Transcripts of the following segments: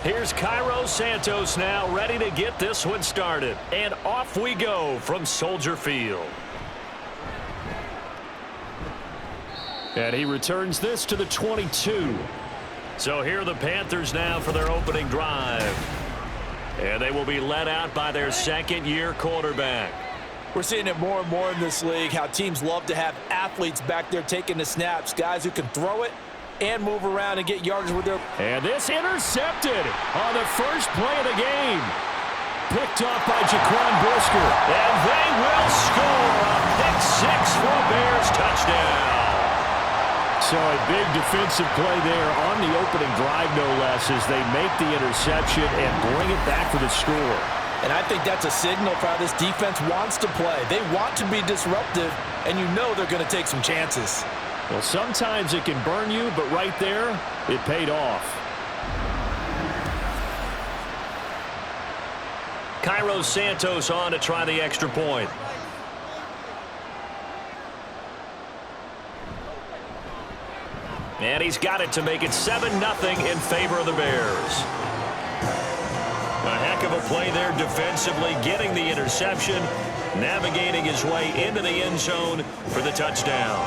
Here's Cairo Santos now ready to get this one started. And off we go from Soldier Field. And he returns this to the 22. So here are the Panthers now for their opening drive. And they will be led out by their second-year quarterback. We're seeing it more and more in this league, how teams love to have athletes back there taking the snaps, guys who can throw it and move around and get yardage with their... And this intercepted on the first play of the game. Picked off by Jaquan Brisker. And they will score a pick-6 for a Bears touchdown. So a big defensive play there on the opening drive, no less, as they make the interception and bring it back for the score. And I think that's a signal for how this defense wants to play. They want to be disruptive, and you know they're going to take some chances. Well, sometimes it can burn you, but right there, it paid off. Cairo Santos on to try the extra point. And he's got it to make it 7-0 in favor of the Bears. A heck of a play there defensively, getting the interception, navigating his way into the end zone for the touchdown.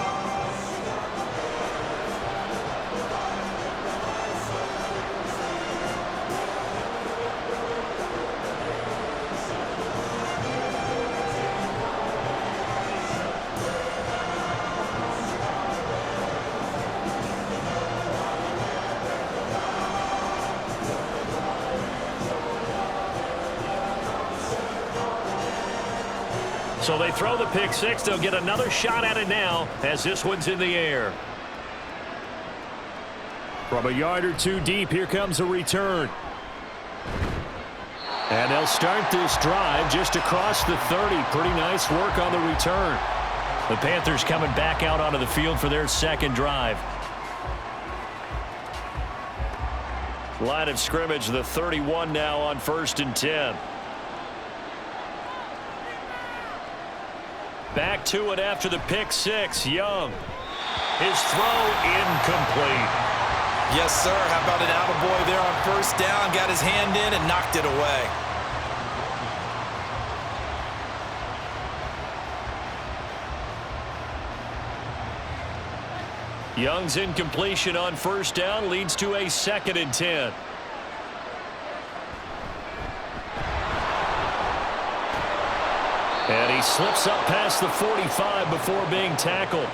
So they throw the pick-6. They'll get another shot at it now as this one's in the air. From a yard or two deep, here comes a return. And they'll start this drive just across the 30. Pretty nice work on the return. The Panthers coming back out onto the field for their second drive. Line of scrimmage, the 31 now on 1st and 10. Back to it after the pick-6. Young. His throw incomplete. Yes, sir. How about an attaboy there on first down? Got his hand in and knocked it away. Young's incompletion on first down leads to a 2nd and 10. And he slips up past the 45 before being tackled.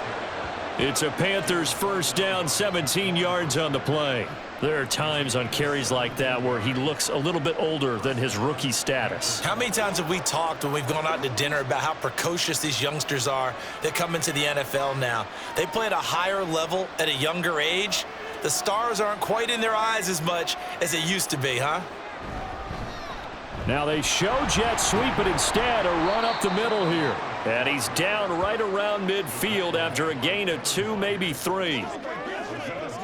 It's a Panthers first down, 17 yards on the play. There are times on carries like that where he looks a little bit older than his rookie status. How many times have we talked when we've gone out to dinner about how precocious these youngsters are that come into the NFL now? They play at a higher level at a younger age. The stars aren't quite in their eyes as much as they used to be, huh? Now they show jet sweep, but instead a run up the middle here. And he's down right around midfield after a gain of 2, maybe 3.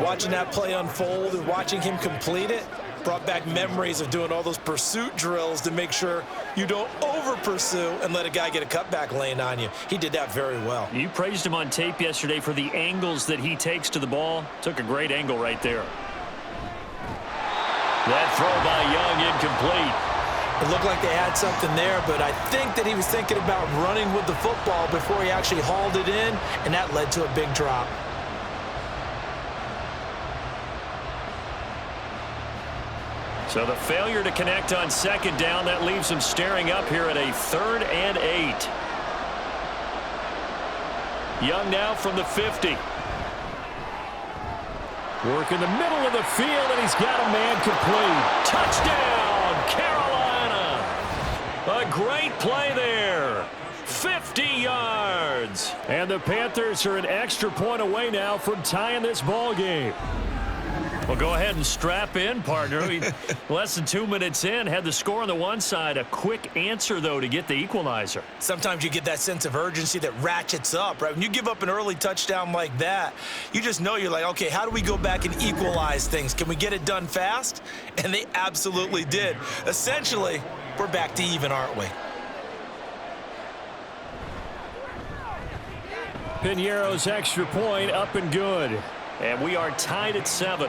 Watching that play unfold and watching him complete it brought back memories of doing all those pursuit drills to make sure you don't over-pursue and let a guy get a cutback lane on you. He did that very well. You praised him on tape yesterday for the angles that he takes to the ball. Took a great angle right there. That throw by Young incomplete. It looked like they had something there, but I think that he was thinking about running with the football before he actually hauled it in, and that led to a big drop. So the failure to connect on second down, that leaves him staring up here at a 3rd and 8. Young now from the 50. Work in the middle of the field, and he's got a man complete. Touchdown, Carolina! A great play there. 50 yards. And the Panthers are an extra point away now from tying this ball game. Well, go ahead and strap in, partner. Less than 2 minutes in, had the score on the one side. A quick answer, though, to get the equalizer. Sometimes you get that sense of urgency that ratchets up, right? When you give up an early touchdown like that, you just know you're like, okay, how do we go back and equalize things? Can we get it done fast? And they absolutely did. Essentially, we're back to even, aren't we? Piñeiro's extra point up and good. And we are tied at 7.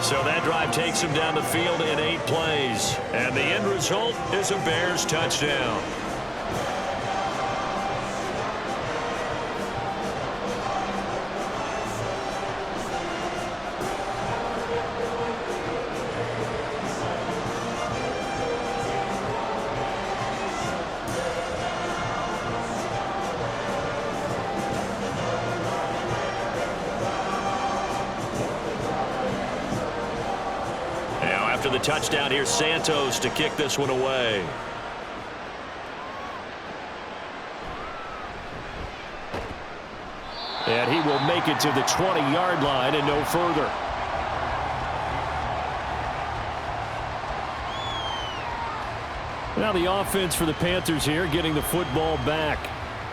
So that drive takes him down the field in 8 plays. And the end result is a Bears touchdown. After the touchdown, here's Santos to kick this one away. And he will make it to the 20-yard line and no further. Now the offense for the Panthers here getting the football back.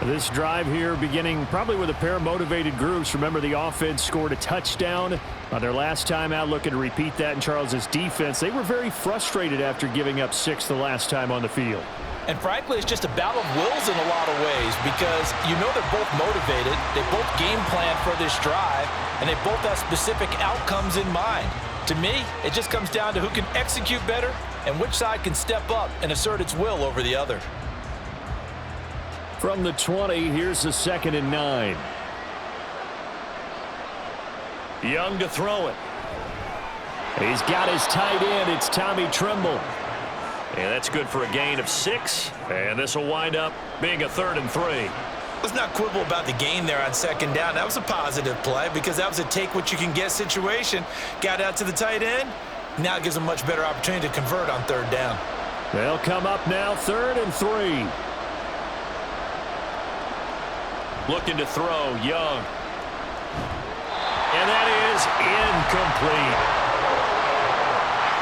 This drive here beginning probably with a pair of motivated groups. Remember, the offense scored a touchdown on their last time out, looking to repeat that in Charles's defense. They were very frustrated after giving up 6 the last time on the field. And frankly, it's just a battle of wills in a lot of ways because you know they're both motivated. They both game plan for this drive, and they both have specific outcomes in mind. To me, it just comes down to who can execute better and which side can step up and assert its will over the other. From the 20, here's the 2nd and 9. Young to throw it. He's got his tight end. It's Tommy Tremble. And that's good for a gain of 6. And this will wind up being a 3rd and 3. Let's not quibble about the gain there on 2nd down. That was a positive play because that was a take-what-you-can-get situation. Got out to the tight end. Now it gives a much better opportunity to convert on 3rd down. They'll come up now 3rd and 3. Looking to throw, Young. And that is incomplete.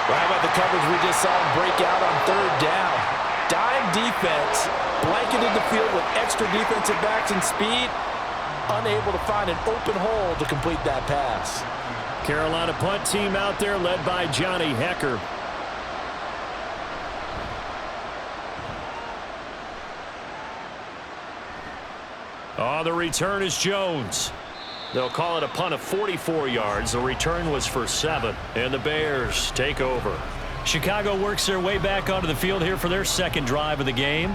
Right about the coverage we just saw him break out on 3rd down. Dime defense, blanketed the field with extra defensive backs and speed, unable to find an open hole to complete that pass. Carolina punt team out there led by Johnny Hecker. On the return is Jones. They'll call it a punt of 44 yards. The return was for 7, and the Bears take over. Chicago works their way back onto the field here for their 2nd drive of the game.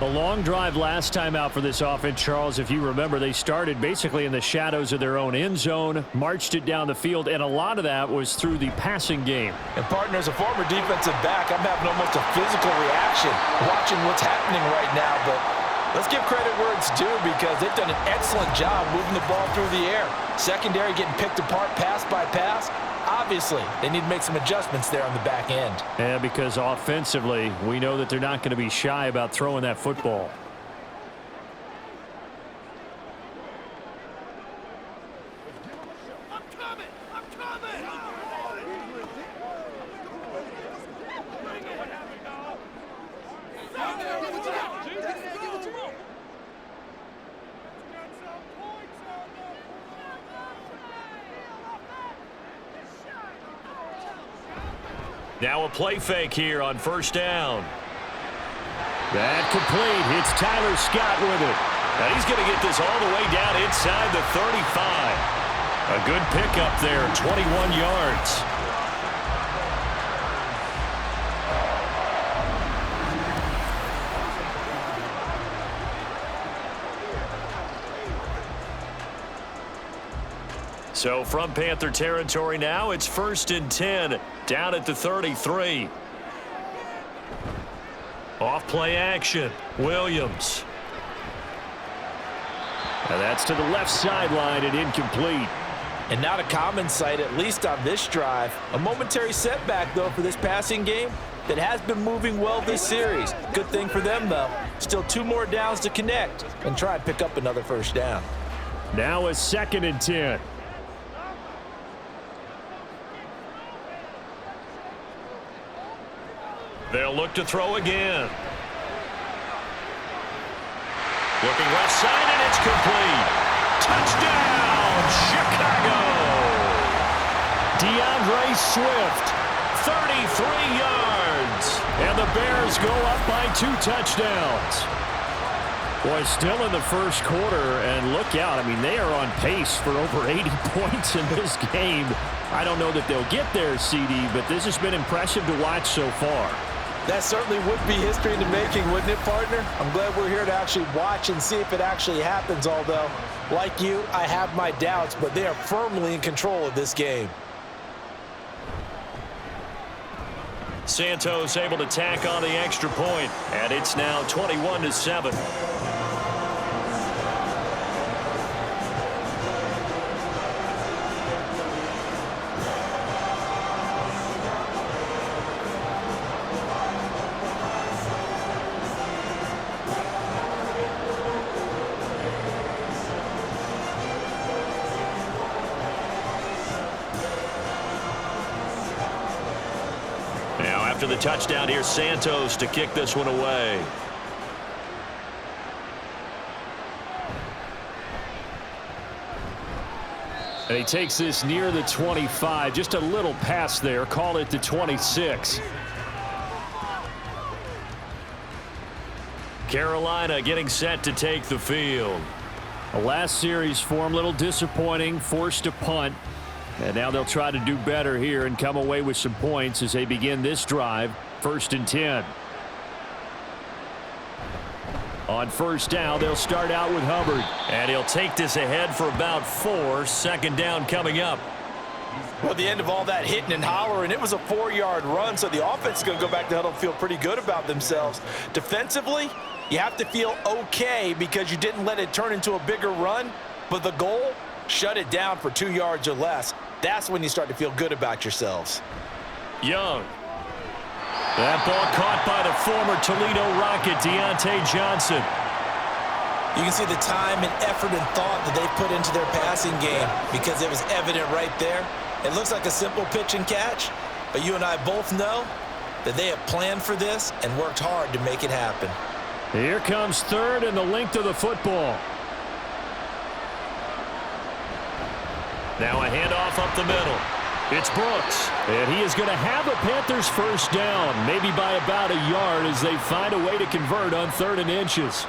A long drive last time out for this offense, Charles. If you remember, they started basically in the shadows of their own end zone, marched it down the field, and a lot of that was through the passing game. And partner, as a former defensive back, I'm having almost a physical reaction watching what's happening right now, but let's give credit where it's due because they've done an excellent job moving the ball through the air. Secondary getting picked apart pass by pass. Obviously, they need to make some adjustments there on the back end. Yeah, because offensively, we know that they're not going to be shy about throwing that football. Now a play fake here on 1st down. That complete. It's Tyler Scott with it. Now he's going to get this all the way down inside the 35. A good pickup there, 21 yards. So from Panther territory now, it's 1st and 10, down at the 33. Off play action, Williams. Now that's to the left sideline and incomplete. And not a common sight, at least on this drive. A momentary setback, though, for this passing game that has been moving well this series. Good thing for them, though. Still 2 more downs to connect and try and pick up another 1st down. Now a 2nd and 10. They'll look to throw again. Looking left side, and it's complete. Touchdown, Chicago! DeAndre Swift, 33 yards. And the Bears go up by 2 touchdowns. Boy, still in the first quarter, and look out. I mean, they are on pace for over 80 points in this game. I don't know that they'll get there, CD, but this has been impressive to watch so far. That certainly would be history in the making, wouldn't it, partner? I'm glad we're here to actually watch and see if it actually happens, although, like you, I have my doubts, but they are firmly in control of this game. Santos able to tack on the extra point, and it's now 21-7. After the touchdown, here's Santos to kick this one away. And he takes this near the 25. Just a little pass there. Call it the 26. Carolina getting set to take the field. The last series for him, a little disappointing. Forced to punt. And now they'll try to do better here and come away with some points as they begin this drive. 1st and 10. On first down, they'll start out with Hubbard. And he'll take this ahead for about 4. 2nd down coming up. Well, at the end of all that hitting and hollering, it was a 4-yard run, so the offense is going to go back to huddle and feel pretty good about themselves. Defensively, you have to feel okay because you didn't let it turn into a bigger run, but the goal, shut it down for 2 yards or less. That's when you start to feel good about yourselves. Young. That ball caught by the former Toledo Rocket, Deontay Johnson. You can see the time and effort and thought that they put into their passing game because it was evident right there. It looks like a simple pitch and catch, but you and I both know that they have planned for this and worked hard to make it happen. Here comes 3rd and the length of the football. Now a handoff up the middle. It's Brooks. And he is going to have a Panthers first down, maybe by about a yard as they find a way to convert on 3rd and inches.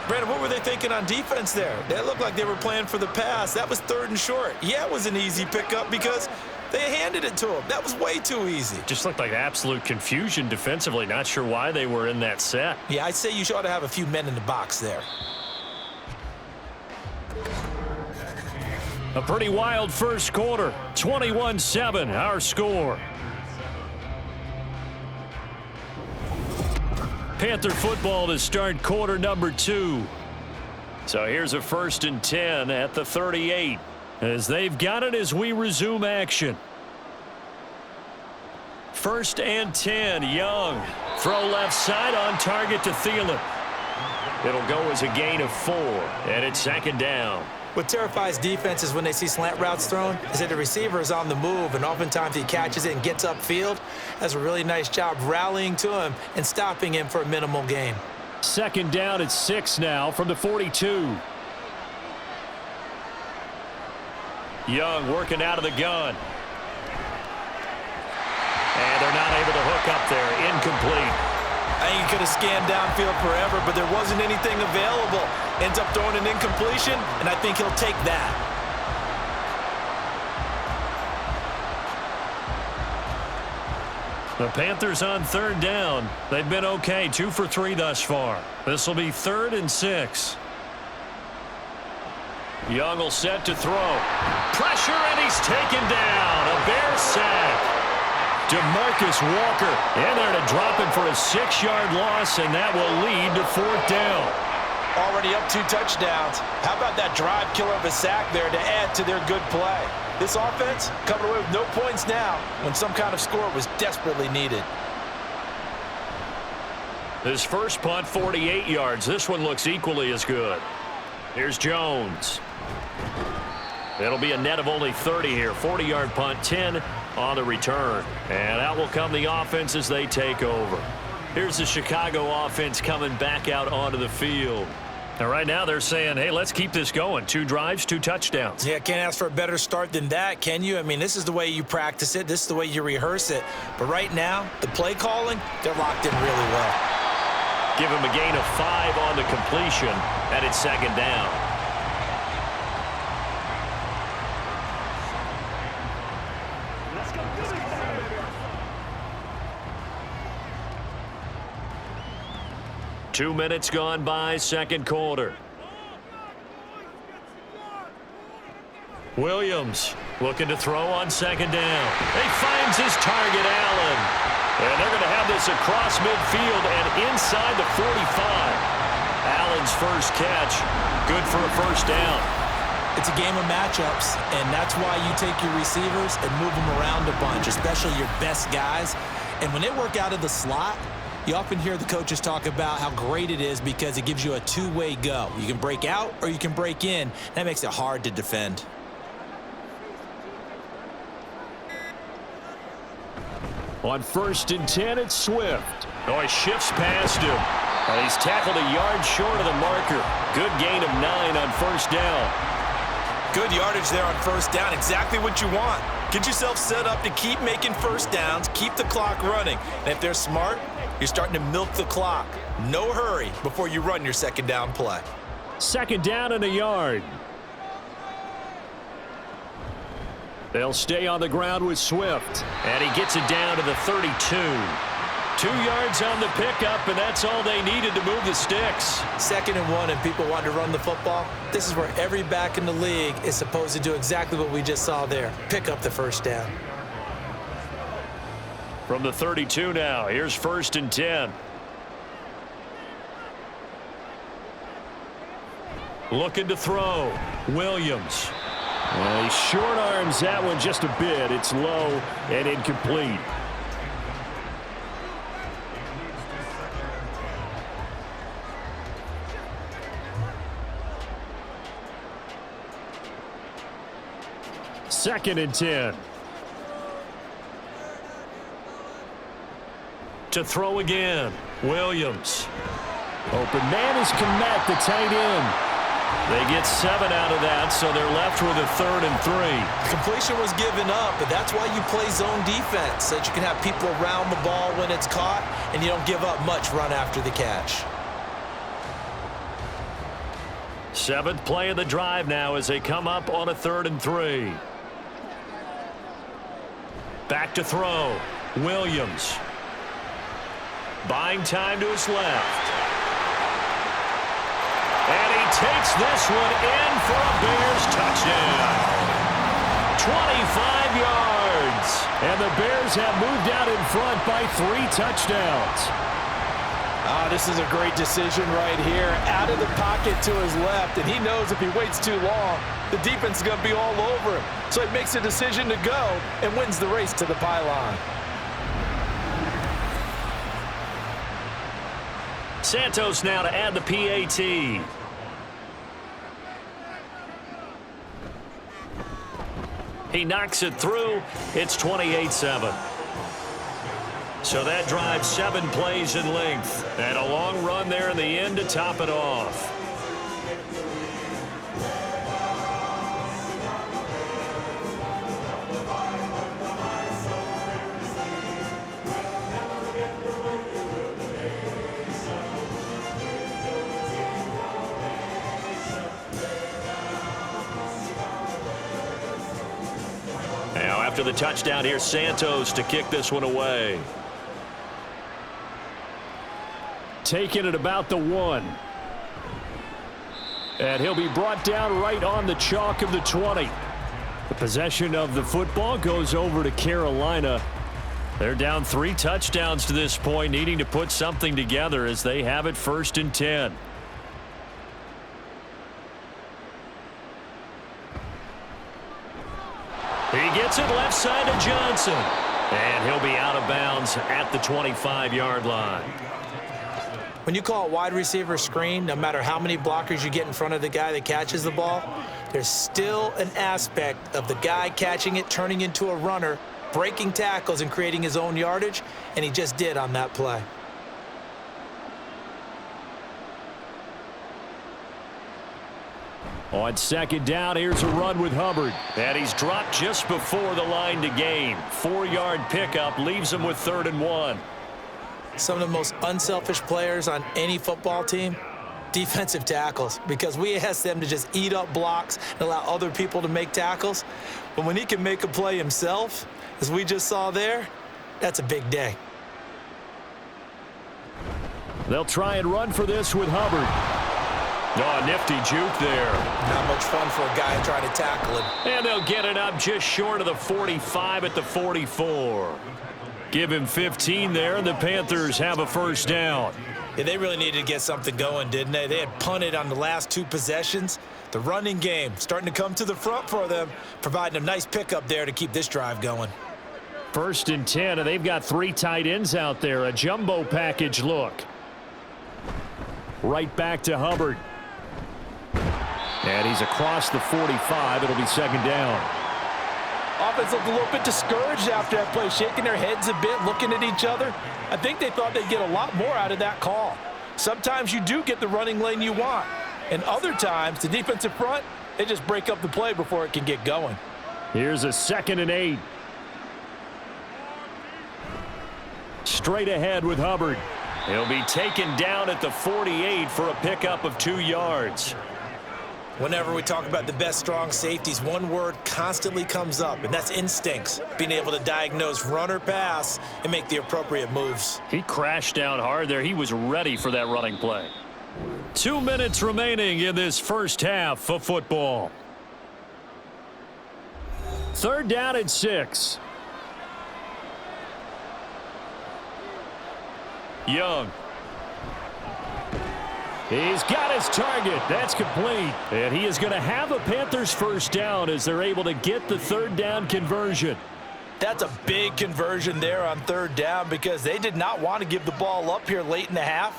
Brandon, what were they thinking on defense there? That looked like they were playing for the pass. That was 3rd and short. Yeah, it was an easy pickup because they handed it to him. That was way too easy. Just looked like absolute confusion defensively. Not sure why they were in that set. Yeah, I'd say you ought to have a few men in the box there. A pretty wild first quarter. 21-7, our score. Panther football to start quarter number 2. So here's a 1st and 10 at the 38 as they've got it as we resume action. 1st and 10, Young. Throw left side on target to Thielen. It'll go as a gain of 4, and it's 2nd down. What terrifies defenses when they see slant routes thrown is that the receiver is on the move, and oftentimes he catches it and gets upfield. Does a really nice job rallying to him and stopping him for a minimal gain. 2nd down at 6 now from the 42. Young working out of the gun. And they're not able to hook up there. Incomplete. I think he could have scanned downfield forever, but there wasn't anything available. Ends up throwing an incompletion, and I think he'll take that. The Panthers on 3rd down. They've been okay, 2 for 3 thus far. This will be 3rd and 6. Young will set to throw. Pressure, and he's taken down. A Bear sack. DeMarcus Walker in there to drop him for a 6-yard loss, and that will lead to 4th down. Already up 2 touchdowns. How about that drive killer of a sack there to add to their good play? This offense coming away with no points now when some kind of score was desperately needed. His first punt, 48 yards. This one looks equally as good. Here's Jones. It'll be a net of only 30 here. 40-yard punt, 10 on the return. And out will come the offense as they take over. Here's the Chicago offense coming back out onto the field. And right now they're saying, hey, let's keep this going. 2 drives, 2 touchdowns. Yeah, can't ask for a better start than that, can you? I mean, this is the way you practice it. This is the way you rehearse it. But right now, the play calling, they're locked in really well. Give him a gain of 5 on the completion, and it's second down. Let's go. 2 minutes gone by, second quarter. Williams looking to throw on second down. He finds his target, Allen. And they're going to have this across midfield and inside the 45. Allen's first catch, good for a first down. It's a game of matchups, and that's why you take your receivers and move them around a bunch, especially your best guys. And when they work out of the slot, you often hear the coaches talk about how great it is because it gives you a two-way go. You can break out or you can break in. That makes it hard to defend. On 1st and 10, it's Swift. Oh, he shifts past him. And he's tackled a yard short of the marker. Good gain of 9 on first down. Good yardage there on first down. Exactly what you want. Get yourself set up to keep making first downs, keep the clock running. And if they're smart, you're starting to milk the clock. No hurry before you run your second down play. Second down and a yard. They'll stay on the ground with Swift. And he gets it down to the 32. 2 yards on the pickup, and that's all they needed to move the sticks. 2nd and 1, and people want to run the football. This is where every back in the league is supposed to do exactly what we just saw there. Pick up the first down. From the 32 now, here's 1st and 10. Looking to throw. Williams. Well, he short arms that one just a bit. It's low and incomplete. Second and 10. To throw again. Williams. Open man is Kmet, the tight end. They get 7 out of that, so they're left with a 3rd and 3. Completion was given up, but that's why you play zone defense, so that you can have people around the ball when it's caught, and you don't give up much run after the catch. 7th play of the drive now as they come up on a 3rd and 3. Back to throw. Williams. Buying time to his left. And he takes this one in for a Bears touchdown. 25 yards. And the Bears have moved out in front by 3 touchdowns. This is a great decision right here. Out of the pocket to his left, and he knows if he waits too long, the defense is going to be all over him. So he makes a decision to go and wins the race to the pylon. Santos now to add the PAT. He knocks it through. It's 28-7. So that drives 7 plays in length. And a long run there in the end to top it off. Now after the touchdown, here's Santos to kick this one away. Taking it about the 1. And he'll be brought down right on the chalk of the 20. The possession of the football goes over to Carolina. They're down 3 touchdowns to this point, needing to put something together as they have it 1st and 10. He gets it left side to Johnson. And he'll be out of bounds at the 25-yard line. When you call a wide receiver screen, no matter how many blockers you get in front of the guy that catches the ball, there's still an aspect of the guy catching it, turning into a runner, breaking tackles and creating his own yardage, and he just did on that play. On 2nd down, here's a run with Hubbard. And he's dropped just before the line to gain. 4-yard pickup leaves him with 3rd and 1. Some of the most unselfish players on any football team, defensive tackles, because we ask them to just eat up blocks and allow other people to make tackles. But when he can make a play himself, as we just saw there, that's a big day. They'll try and run for this with Hubbard. Oh, nifty juke there. Not much fun for a guy trying to tackle him. And they'll get it up just short of the 45 at the 44. Give him 15 there, and the Panthers have a first down. Yeah, they really needed to get something going, didn't they? They had punted on the last 2 possessions. The running game starting to come to the front for them, providing a nice pickup there to keep this drive going. 1st and 10, and they've got 3 tight ends out there. A jumbo package look. Right back to Hubbard. And he's across the 45. It'll be 2nd down. Offense looked a little bit discouraged after that play, shaking their heads a bit, looking at each other. I think they thought they'd get a lot more out of that call. Sometimes you do get the running lane you want, and other times the defensive front, they just break up the play before it can get going. Here's a 2nd and 8. Straight ahead with Hubbard. He'll be taken down at the 48 for a pickup of 2 yards. Whenever we talk about the best strong safeties, one word constantly comes up, and that's instincts. Being able to diagnose run or pass and make the appropriate moves. He crashed down hard there. He was ready for that running play. 2 minutes remaining in this first half of football. 3rd down and 6. Young. He's got his target. That's complete. And he is going to have a Panthers first down as they're able to get the 3rd down conversion. That's a big conversion there on 3rd down because they did not want to give the ball up here late in the half.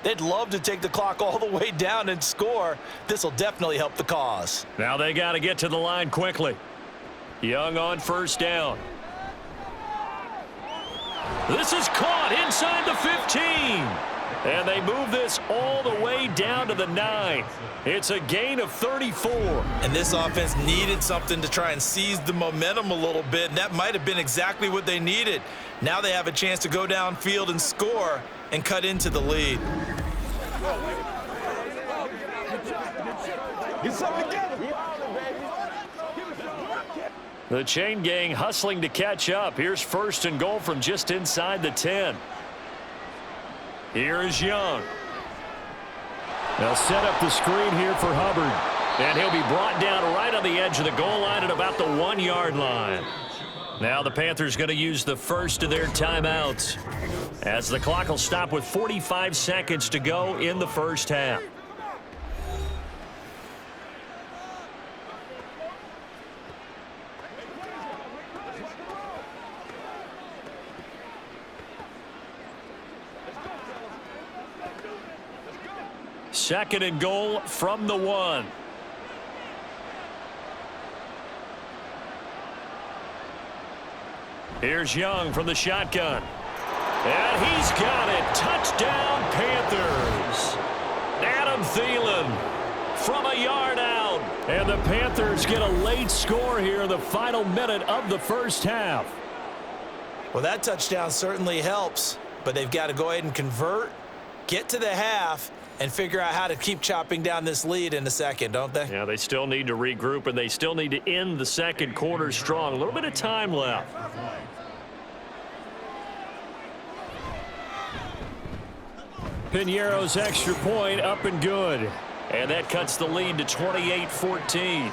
They'd love to take the clock all the way down and score. This will definitely help the cause. Now they got to get to the line quickly. Young on 1st down. This is caught inside the 15. And they move this all the way down to the 9. It's a gain of 34. And this offense needed something to try and seize the momentum a little bit, and that might have been exactly what they needed. Now they have a chance to go downfield and score and cut into the lead. Get something together. The chain gang hustling to catch up. Here's 1st and goal from just inside the 10. Here is Young. They'll set up the screen here for Hubbard. And he'll be brought down right on the edge of the goal line at about the 1-yard line. Now the Panthers going to use the first of their timeouts, as the clock will stop with 45 seconds to go in the first half. Second and goal from the 1. Here's Young from the shotgun. And he's got it. Touchdown, Panthers. Adam Thielen from a yard out. And the Panthers get a late score here in the final minute of the first half. Well, that touchdown certainly helps, but they've got to go ahead and convert, get to the half, and figure out how to keep chopping down this lead in the second, don't they? Yeah, they still need to regroup, and they still need to end the second quarter strong. A little bit of time left. Piñeiro's extra point up and good. And that cuts the lead to 28-14.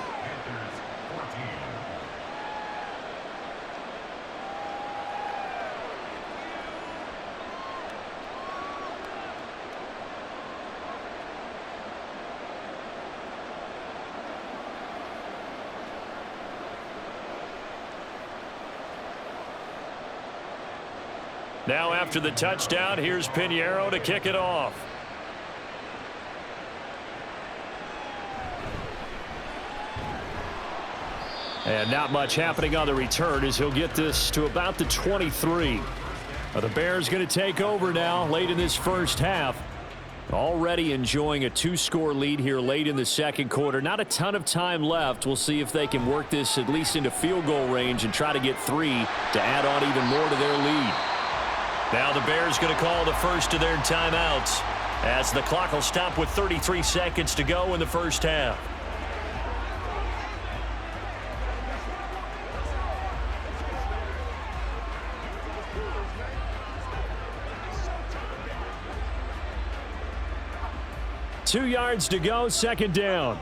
Now after the touchdown, here's Piñeiro to kick it off. And not much happening on the return as he'll get this to about the 23. The Bears going to take over now late in this first half. Already enjoying a 2-score lead here late in the second quarter. Not a ton of time left. We'll see if they can work this at least into field goal range and try to get 3 to add on even more to their lead. Now the Bears going to call the first of their timeouts as the clock will stop with 33 seconds to go in the first half. Two yards to go, second down.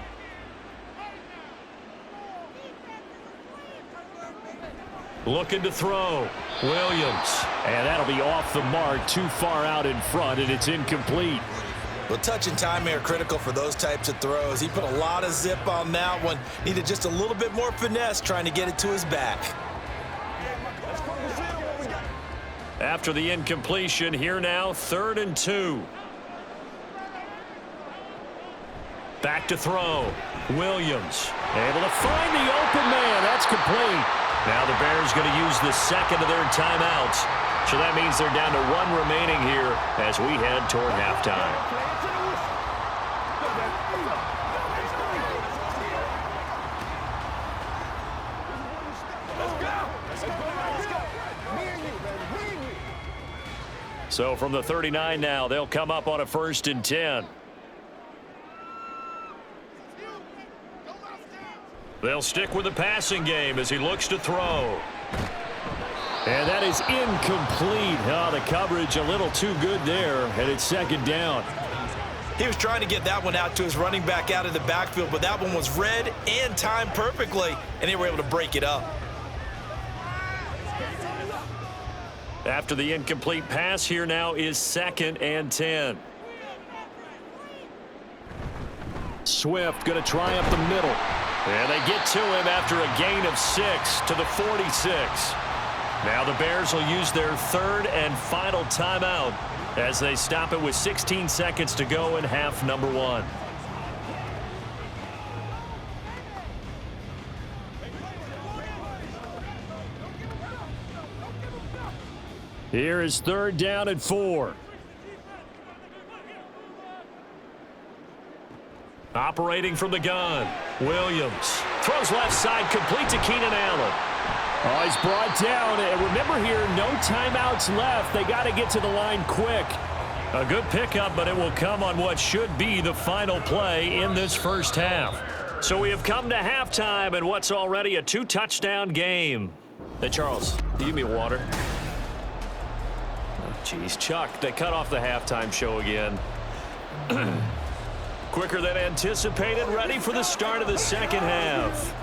Looking to throw. Williams. And that'll be off the mark, too far out in front, and it's incomplete. Well, touch and timing are critical for those types of throws. He put a lot of zip on that one. Needed just a little bit more finesse trying to get it to his back. After the incompletion, here now, 3rd and 2. Back to throw. Williams able to find the open man. That's complete. Now the Bears going to use the second of their timeouts. So that means they're down to 1 remaining here as we head toward halftime. So from the 39 now, they'll come up on a 1st and 10. They'll stick with the passing game as he looks to throw. And that is incomplete. Oh, the coverage a little too good there, and it's 2nd down. He was trying to get that one out to his running back out of the backfield, but that one was read and timed perfectly, and they were able to break it up. After the incomplete pass, here now is 2nd and 10. Swift going to try up the middle. And they get to him after a gain of 6 to the 46. Now the Bears will use their 3rd and final timeout as they stop it with 16 seconds to go in half number 1. Here is 3rd down and 4. Operating from the gun. Williams throws left side, complete to Keenan Allen. Oh, he's brought down. And remember here, no timeouts left. They got to get to the line quick. A good pickup, but it will come on what should be the final play in this first half. So we have come to halftime in what's already a 2-touchdown game. Hey, Charles, can you give me water? Oh, geez, Chuck, they cut off the halftime show again. Quicker than anticipated, ready for the start of the second half.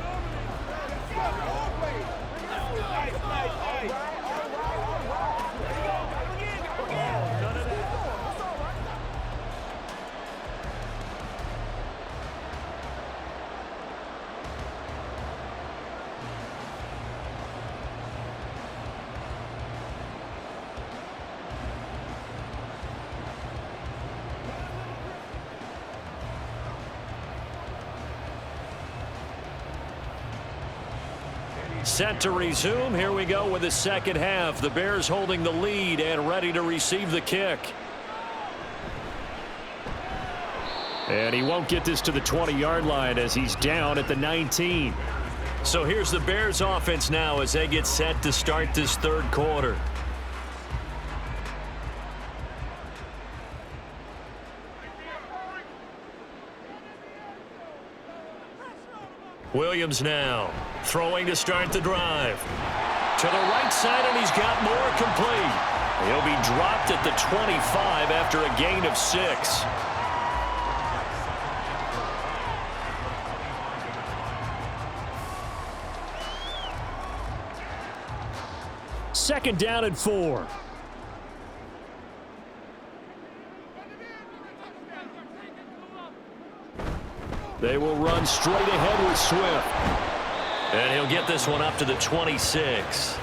Set to resume. Here we go with the second half. The Bears holding the lead and ready to receive the kick. And he won't get this to the 20-yard line as he's down at the 19. So here's the Bears offense now as they get set to start this 3rd quarter. Williams now throwing to start the drive. To the right side, and he's got more complete. He'll be dropped at the 25 after a gain of 6. Second down and 4. They will run straight ahead with Swift. And he'll get this one up to the 26.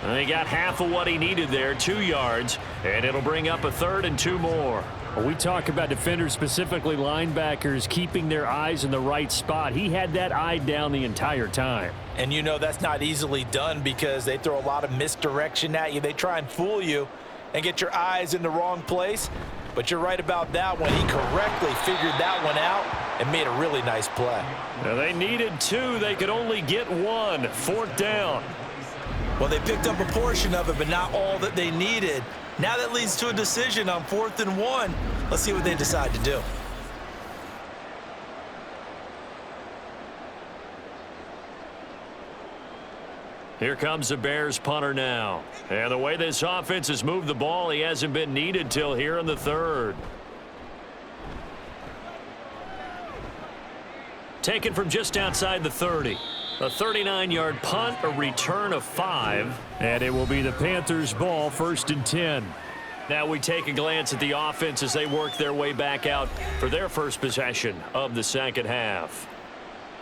And he got half of what he needed there, 2 yards, and it'll bring up a 3rd and 2 more. When we talk about defenders, specifically linebackers, keeping their eyes in the right spot, he had that eye down the entire time. And you know that's not easily done because they throw a lot of misdirection at you. They try and fool you and get your eyes in the wrong place. But you're right about that one. He correctly figured that one out and made a really nice play. Now they needed 2. They could only get 1. 4th down. Well, they picked up a portion of it, but not all that they needed. Now that leads to a decision on 4th and 1. Let's see what they decide to do. Here comes the Bears punter now. And the way this offense has moved the ball, he hasn't been needed till here in the 3rd. Taken from just outside the 30. A 39-yard punt, a return of 5. And it will be the Panthers' ball, 1st and 10. Now we take a glance at the offense as they work their way back out for their first possession of the second half.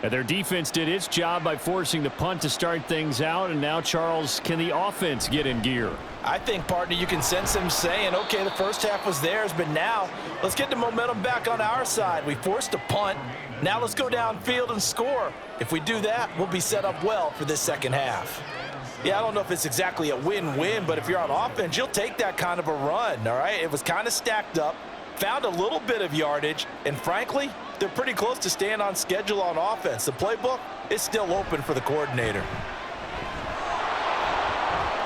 And their defense did its job by forcing the punt to start things out. And now, Charles, can the offense get in gear? I think, partner, you can sense them saying, okay, the first half was theirs, but now let's get the momentum back on our side. We forced a punt. Now let's go downfield and score. If we do that, we'll be set up well for this second half. Yeah, I don't know if it's exactly a win-win, but if you're on offense, you'll take that kind of a run, all right? It was kind of stacked up, found a little bit of yardage, and frankly, they're pretty close to staying on schedule on offense. The playbook is still open for the coordinator.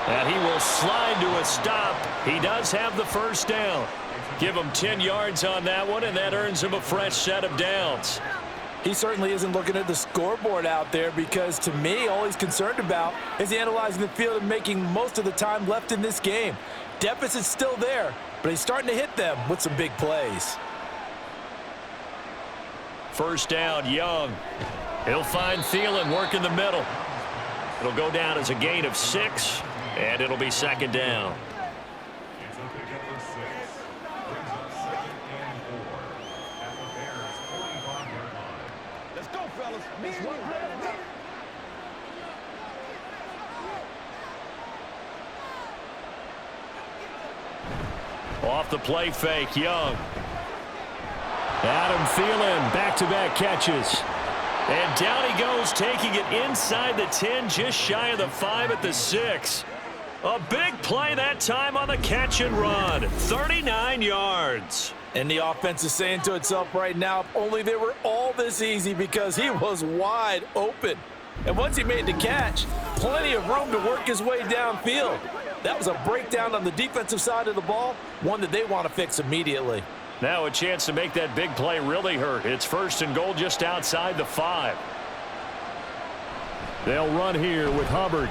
And he will slide to a stop. He does have the first down. Give him 10 yards on that one, and that earns him a fresh set of downs. He certainly isn't looking at the scoreboard out there because, to me, all he's concerned about is analyzing the field and making most of the time left in this game. Deficit's still there, but he's starting to hit them with some big plays. First down, Young. He'll find Thielen, work in the middle. It'll go down as a gain of 6, and it'll be second down. Let's go, fellas. This one. Off the play fake, Young. Adam Thielen, back-to-back catches. And down he goes, taking it inside the 10, just shy of the 5 at the 6. A big play that time on the catch and run. 39 yards. And the offense is saying to itself right now, if only they were all this easy, because he was wide open. And once he made the catch, plenty of room to work his way downfield. That was a breakdown on the defensive side of the ball, one that they want to fix immediately. Now a chance to make that big play really hurt. It's 1st and goal just outside the 5. They'll run here with Hubbard.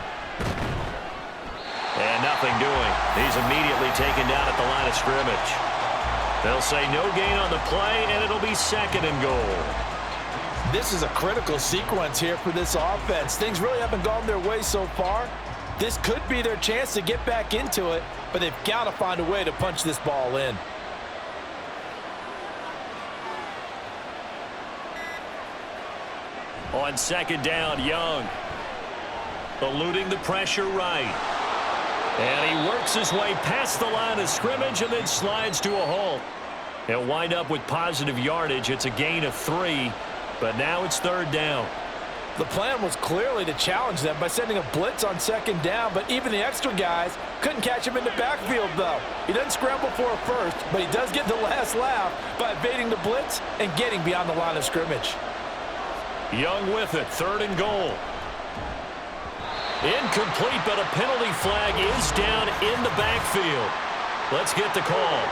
And nothing doing. He's immediately taken down at the line of scrimmage. They'll say no gain on the play, and it'll be 2nd and goal. This is a critical sequence here for this offense. Things really haven't gone their way so far. This could be their chance to get back into it, but they've got to find a way to punch this ball in. On 2nd down, Young. Eluding the pressure right. And he works his way past the line of scrimmage and then slides to a halt. He'll wind up with positive yardage. It's a gain of 3, but now it's 3rd down. The plan was clearly to challenge them by sending a blitz on 2nd down, but even the extra guys couldn't catch him in the backfield, though. He doesn't scramble for a first, but he does get the last laugh by evading the blitz and getting beyond the line of scrimmage. Young with it, 3rd and goal. Incomplete, but a penalty flag is down in the backfield. Let's get the call.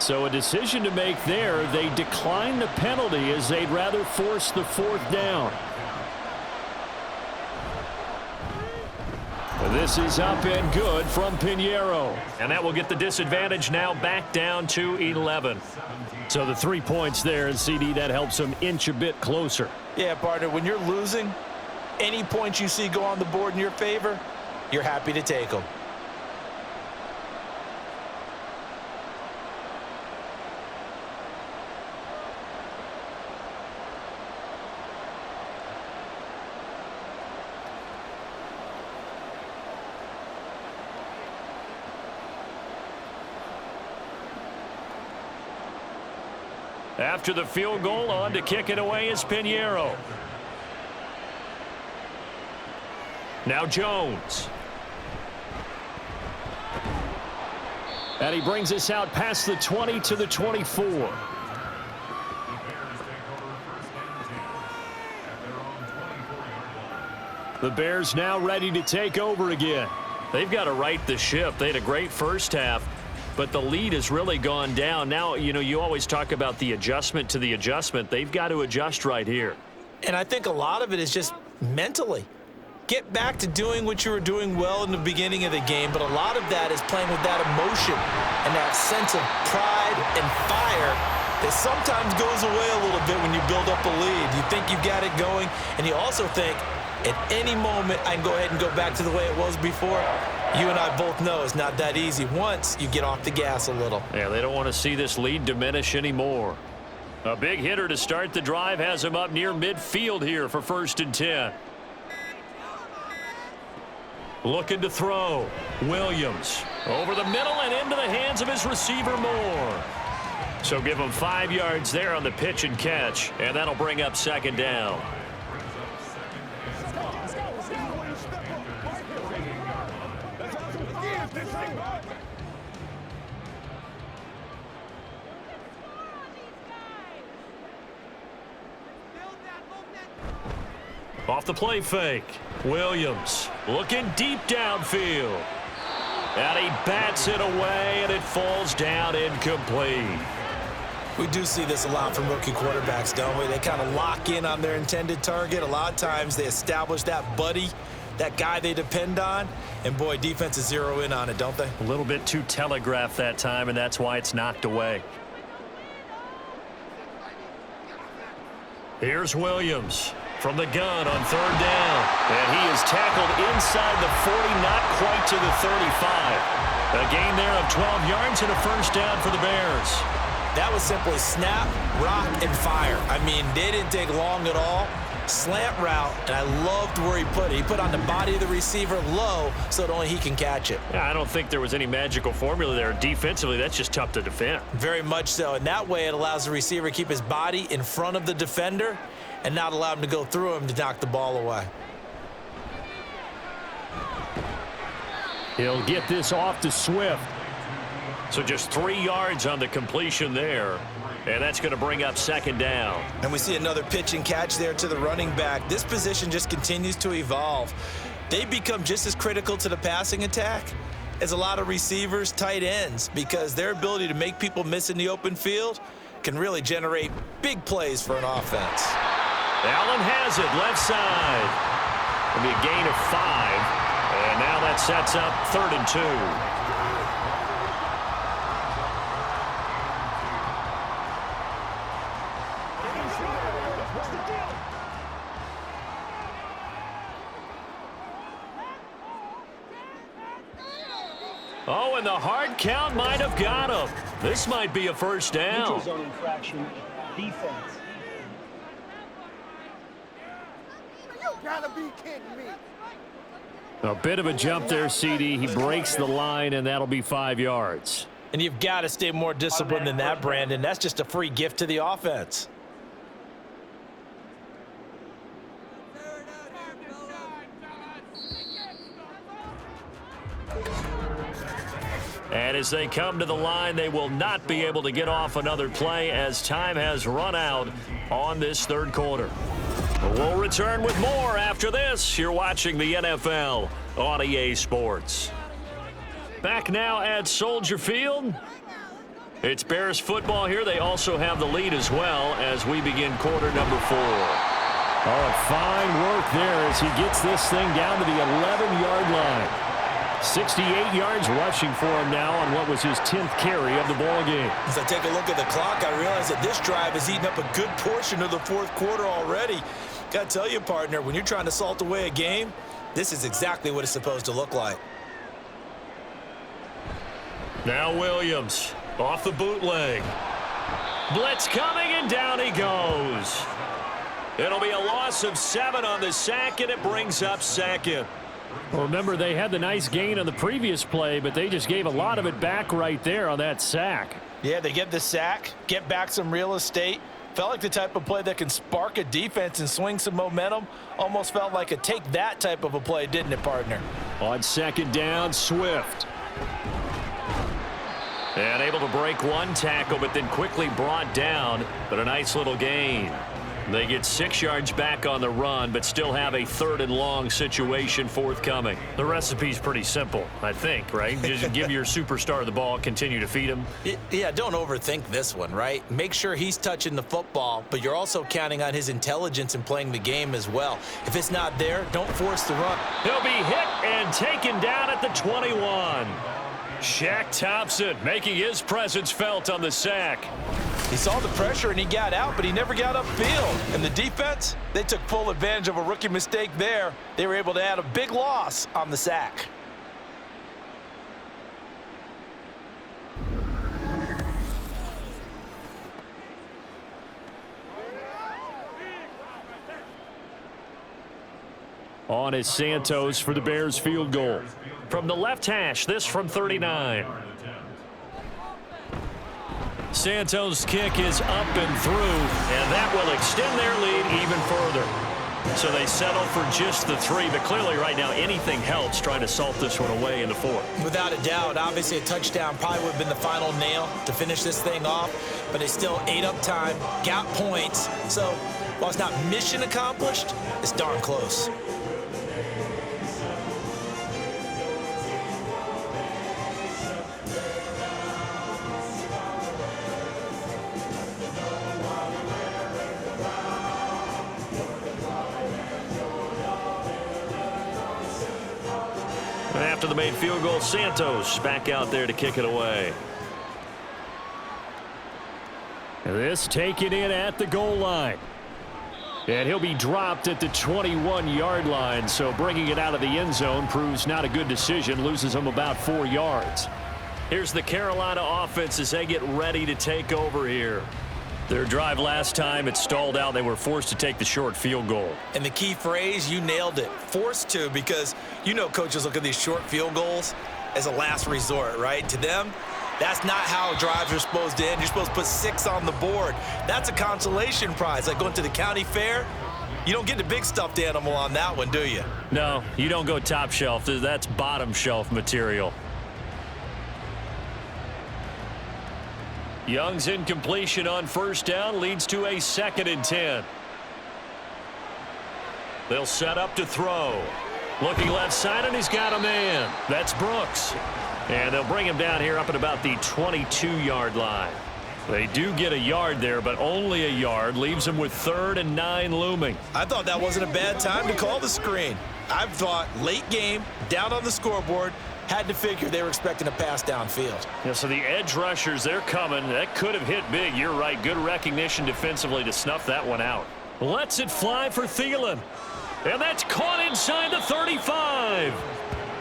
So a decision to make there. They decline the penalty as they'd rather force the 4th down. This is up and good from Pinheiro. And that will get the disadvantage now back down to 11. So the 3 points there, and CD, that helps them inch a bit closer. Yeah, partner, when you're losing, any points you see go on the board in your favor, you're happy to take them. After the field goal, on to kick it away is Pinheiro. Now Jones. And he brings us out past the 20 to the 24. The Bears now ready to take over again. They've got to right the ship. They had a great first half, but the lead has really gone down. Now, you always talk about the adjustment to the adjustment. They've got to adjust right here. And I think a lot of it is just mentally. Get back to doing what you were doing well in the beginning of the game, but a lot of that is playing with that emotion and that sense of pride and fire that sometimes goes away a little bit when you build up a lead. You think you've got it going, and you also think, at any moment, I can go ahead and go back to the way it was before. You and I both know it's not that easy once you get off the gas a little. Yeah, they don't want to see this lead diminish anymore. A big hitter to start the drive has him up near midfield here for 1st and 10. Looking to throw. Williams over the middle and into the hands of his receiver Moore. So give him 5 yards there on the pitch and catch, and that'll bring up 2nd down. Off the play fake. Williams looking deep downfield. And he bats it away, and it falls down incomplete. We do see this a lot from rookie quarterbacks, don't we? They kind of lock in on their intended target. A lot of times they establish that buddy, that guy they depend on, and boy, defenses zero in on it, don't they? A little bit too telegraphed that time, and that's why it's knocked away. Here's Williams from the gun on 3rd down. And he is tackled inside the 40, not quite to the 35. A gain there of 12 yards and a 1st down for the Bears. That was simply snap, rock, and fire. I mean, they didn't take long at all. Slant route, and I loved where he put it. He put on the body of the receiver low so that only he can catch it. Yeah, I don't think there was any magical formula there. Defensively, that's just tough to defend. Very much so. And that way it allows the receiver to keep his body in front of the defender and not allow him to go through him to knock the ball away. He'll get this off to Swift. So just 3 yards on the completion there. And that's going to bring up 2nd down. And we see another pitch and catch there to the running back. This position just continues to evolve. They become just as critical to the passing attack as a lot of receivers, tight ends, because their ability to make people miss in the open field can really generate big plays for an offense. Allen has it, left side. It'll be a gain of 5. And now that sets up 3rd and 2. Oh, and the hard count might have got him. This might be a 1st down. Neutral zone infraction, defense. You gotta be kidding me. A bit of a jump there, CD. He breaks the line, and that'll be 5 yards. And you've got to stay more disciplined than that, Brandon. That's just a free gift to the offense. And as they come to the line, they will not be able to get off another play as time has run out on this 3rd quarter. We'll return with more after this. You're watching the NFL on EA Sports. Back now at Soldier Field. It's Bears football here. They also have the lead as well as we begin quarter number 4. Oh, fine work there as he gets this thing down to the 11-yard line. 68 yards rushing for him now on what was his 10th carry of the ball game. As I take a look at the clock, I realize that this drive has eaten up a good portion of the 4th quarter already. Got to tell you, partner, when you're trying to salt away a game, this is exactly what it's supposed to look like. Now Williams off the bootleg. Blitz coming, and down he goes. It'll be a loss of 7 on the sack, and it brings up 2nd. Well, remember, they had the nice gain on the previous play, but they just gave a lot of it back right there on that sack. Yeah, they get the sack, get back some real estate. Felt like the type of play that can spark a defense and swing some momentum. Almost felt like a take that type of a play, didn't it, partner? On 2nd down, Swift. And able to break one tackle, but then quickly brought down. But a nice little gain. They get 6 yards back on the run, but still have a 3rd and long situation forthcoming. The recipe's pretty simple, I think, right? Just give your superstar the ball, continue to feed him. Yeah, don't overthink this one, right? Make sure he's touching the football, but you're also counting on his intelligence in playing the game as well. If it's not there, don't force the run. He'll be hit and taken down at the 21. Shaq Thompson making his presence felt on the sack. He saw the pressure and he got out, but he never got upfield. And the defense, they took full advantage of a rookie mistake there. They were able to add a big loss on the sack. On is Santos for the Bears field goal. From the left hash, this from 39. Santos' kick is up and through, and that will extend their lead even further. So they settle for just the 3, but clearly right now anything helps trying to salt this one away in the 4th. Without a doubt, obviously a touchdown probably would have been the final nail to finish this thing off, but they still ate up time, got points. So while it's not mission accomplished, it's darn close. After the made field goal, Santos back out there to kick it away. This taken in at the goal line. And he'll be dropped at the 21-yard line, so bringing it out of the end zone proves not a good decision, loses him about 4 yards. Here's the Carolina offense as they get ready to take over here. Their drive last time, it stalled out. They were forced to take the short field goal. And the key phrase, you nailed it, forced to, because you know coaches look at these short field goals as a last resort, right? To them, that's not how drives are supposed to end. You're supposed to put 6 on the board. That's a consolation prize, like going to the county fair. You don't get the big stuffed animal on that one, do you? No, you don't go top shelf. That's bottom shelf material. Young's incompletion on first down leads to a 2nd and 10. They'll set up to throw. Looking left side, and he's got a man. That's Brooks. And they'll bring him down here up at about the 22-yard line. They do get a yard there, but only a yard. Leaves them with 3rd and 9 looming. I thought that wasn't a bad time to call the screen. I thought late game, down on the scoreboard, had to figure they were expecting a pass downfield. Yeah, so the edge rushers, they're coming. That could have hit big. You're right. Good recognition defensively to snuff that one out. Lets it fly for Thielen. And that's caught inside the 35.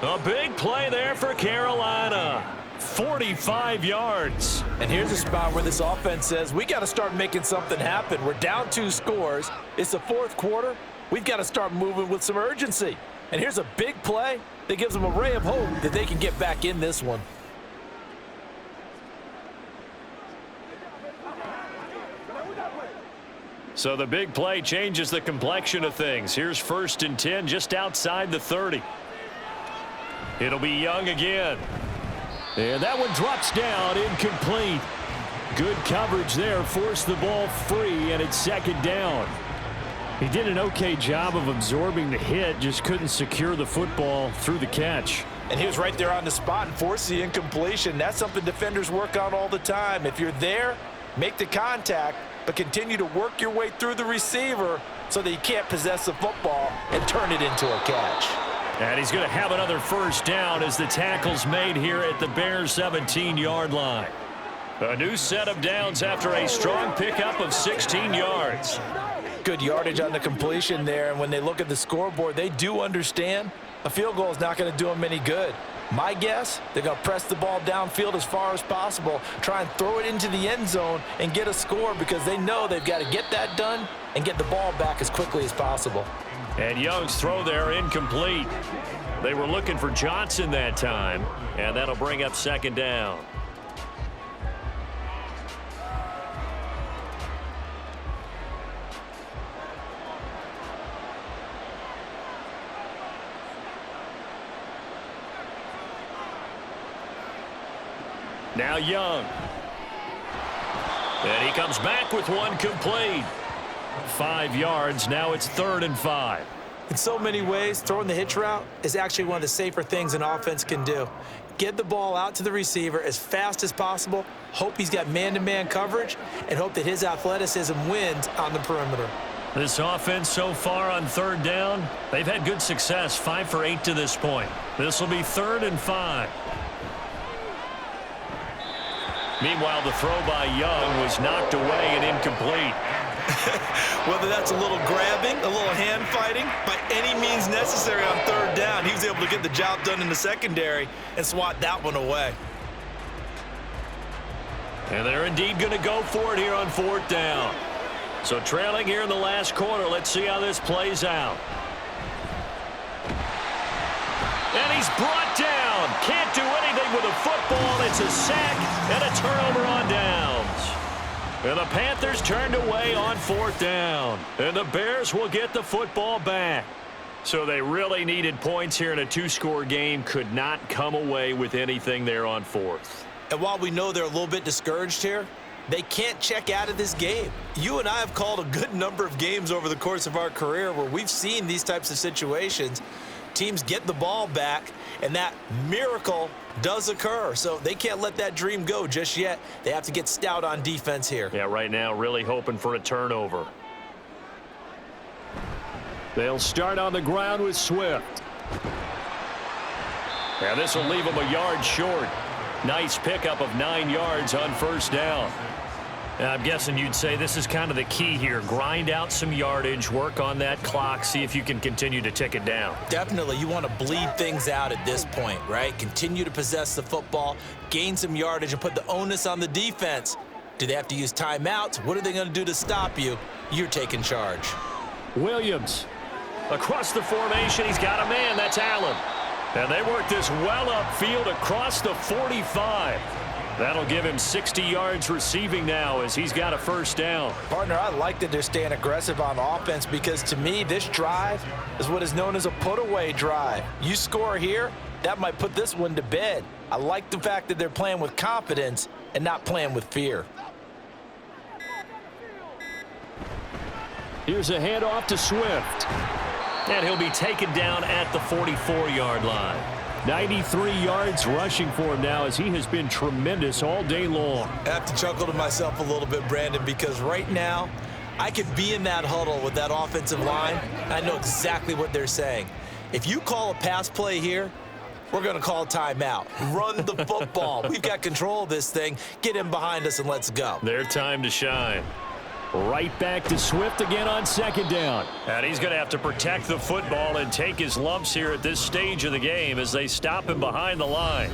A big play there for Carolina. 45 yards. And here's a spot where this offense says, we got to start making something happen. We're down 2 scores. It's the 4th quarter. We've got to start moving with some urgency. And here's a big play that gives them a ray of hope that they can get back in this one. So the big play changes the complexion of things. Here's 1st and 10 just outside the 30. It'll be Young again. And that one drops down, incomplete. Good coverage there, forced the ball free, and it's 2nd down. He did an okay job of absorbing the hit, just couldn't secure the football through the catch. And he was right there on the spot and forced the incompletion. That's something defenders work on all the time. If you're there, make the contact, but continue to work your way through the receiver so that you can't possess the football and turn it into a catch. And he's going to have another 1st down as the tackle's made here at the Bears' 17-yard line. A new set of downs after a strong pickup of 16 yards. Good yardage on the completion there, and when they look at the scoreboard, they do understand a field goal is not going to do them any good. My guess, they're going to press the ball downfield as far as possible, try and throw it into the end zone and get a score because they know they've got to get that done and get the ball back as quickly as possible. And Young's throw there incomplete. They were looking for Johnson that time, and that'll bring up 2nd down. Now Young. And he comes back with one complete. 5 yards. Now it's 3rd and 5. In so many ways, throwing the hitch route is actually one of the safer things an offense can do. Get the ball out to the receiver as fast as possible, hope he's got man-to-man coverage, and hope that his athleticism wins on the perimeter. This offense so far on 3rd down, they've had good success, 5 for 8 to this point. This will be 3rd and 5. Meanwhile, the throw by Young was knocked away and incomplete. Whether that's a little grabbing, a little hand fighting, by any means necessary on 3rd down, he was able to get the job done in the secondary and swat that one away. And they're indeed going to go for it here on 4th down. So trailing here in the last quarter, let's see how this plays out. And he's brought down. Can't do anything with a football. It's a sack and a turnover on downs. And the Panthers turned away on 4th down. And the Bears will get the football back. So they really needed points here in a 2-score game. Could not come away with anything there on 4th. And while we know they're a little bit discouraged here, they can't check out of this game. You and I have called a good number of games over the course of our career where we've seen these types of situations. Teams get the ball back, and that miracle does occur. So they can't let that dream go just yet. They have to get stout on defense here. Yeah, right now really hoping for a turnover. They'll start on the ground with Swift. Yeah, this will leave them a yard short. Nice pickup of 9 yards on 1st down. I'm guessing you'd say this is kind of the key here. Grind out some yardage, work on that clock, see if you can continue to tick it down. Definitely. You want to bleed things out at this point, right? Continue to possess the football, gain some yardage, and put the onus on the defense. Do they have to use timeouts? What are they going to do to stop you? You're taking charge. Williams. Across the formation, he's got a man. That's Allen. And they work this well upfield across the 45. That'll give him 60 yards receiving now as he's got a 1st down. Partner, I like that they're staying aggressive on offense because to me, this drive is what is known as a put-away drive. You score here, that might put this one to bed. I like the fact that they're playing with confidence and not playing with fear. Here's a handoff to Swift. And he'll be taken down at the 44-yard line. 93 yards rushing for him now as he has been tremendous all day long. I have to chuckle to myself a little bit, Brandon, because right now I could be in that huddle with that offensive line. I know exactly what they're saying. If you call a pass play here, we're going to call timeout. Run the football. We've got control of this thing. Get him behind us and let's go. Their time to shine. Right back to Swift again on 2nd down. And he's going to have to protect the football and take his lumps here at this stage of the game as they stop him behind the line.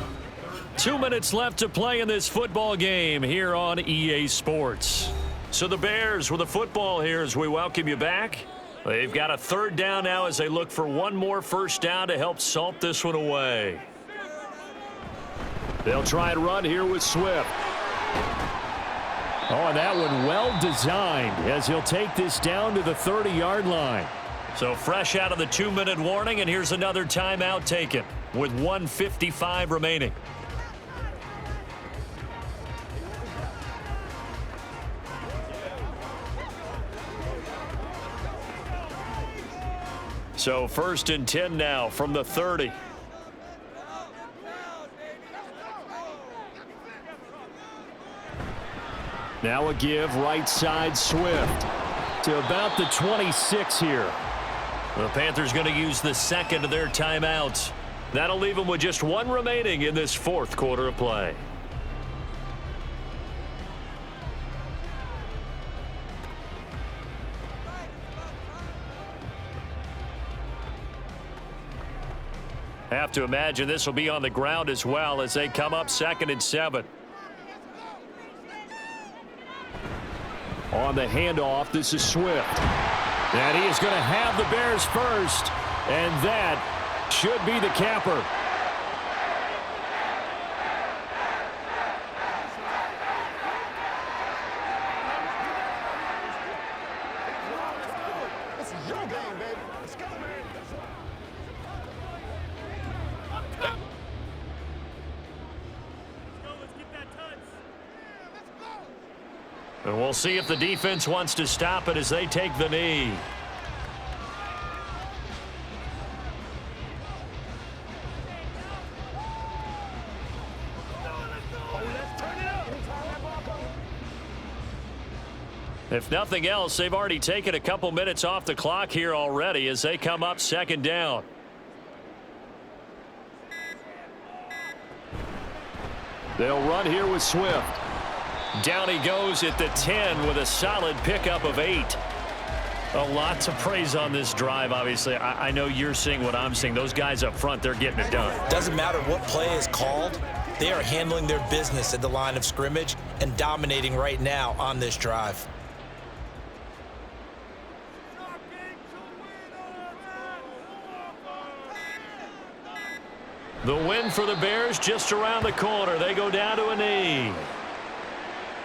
2 minutes left to play in this football game here on EA Sports. So the Bears with the football here as we welcome you back. They've got a 3rd down now as they look for one more 1st down to help salt this one away. They'll try and run here with Swift. Oh, and that one well designed as he'll take this down to the 30-yard line. So fresh out of the 2-minute warning, and here's another timeout taken with 1:55 remaining. So 1st and 10 now from the 30. Now a give right side Swift to about the 26 here. The Panthers going to use the 2nd of their timeouts. That'll leave them with just 1 remaining in this 4th quarter of play. Have to imagine this will be on the ground as well as they come up 2nd and 7. On the handoff, this is Swift. And he is going to have the Bears first. And that should be the capper. This is your game, baby. Let's go, man. And we'll see if the defense wants to stop it as they take the knee. If nothing else, they've already taken a couple minutes off the clock here already as they come up second down. They'll run here with Swift. Down he goes at the 10 with a solid pickup of 8. A lot to praise on this drive, obviously. I know you're seeing what I'm seeing. Those guys up front, they're getting it done. Doesn't matter what play is called. They are handling their business at the line of scrimmage and dominating right now on this drive. The win for the Bears just around the corner. They go down to a knee.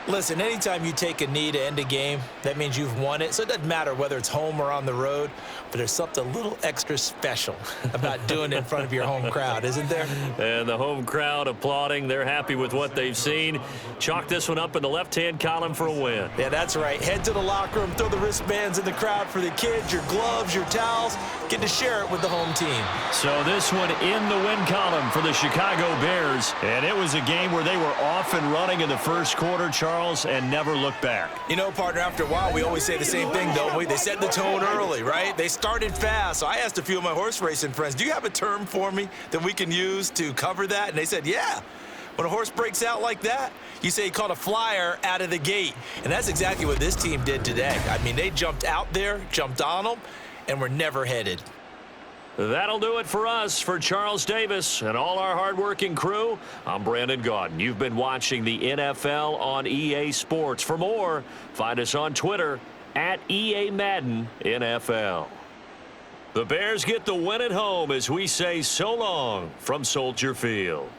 Listen, anytime you take a knee to end a game, that means you've won it. So it doesn't matter whether it's home or on the road, but there's something a little extra special about doing it in front of your home crowd, isn't there? And the home crowd applauding. They're happy with what they've seen. Chalk this one up in the left-hand column for a win. Yeah, that's right. Head to the locker room, throw the wristbands in the crowd for the kids, your gloves, your towels. Get to share it with the home team. So this one in the win column for the Chicago Bears. And it was a game where they were off and running in the first quarter, Charles, and never looked back. You know, partner, after a while, we always say the same thing, don't we? They set the tone early, right? They started fast. So I asked a few of my horse racing friends, do you have a term for me that we can use to cover that? And they said, yeah. When a horse breaks out like that, you say he caught a flyer out of the gate. And that's exactly what this team did today. I mean, they jumped out there, jumped on them, and were never headed. That'll do it for us. For Charles Davis and all our hardworking crew, I'm Brandon Gaudin. You've been watching the NFL on EA Sports. For more, find us on Twitter at EA Madden NFL. The Bears get the win at home as we say so long from Soldier Field.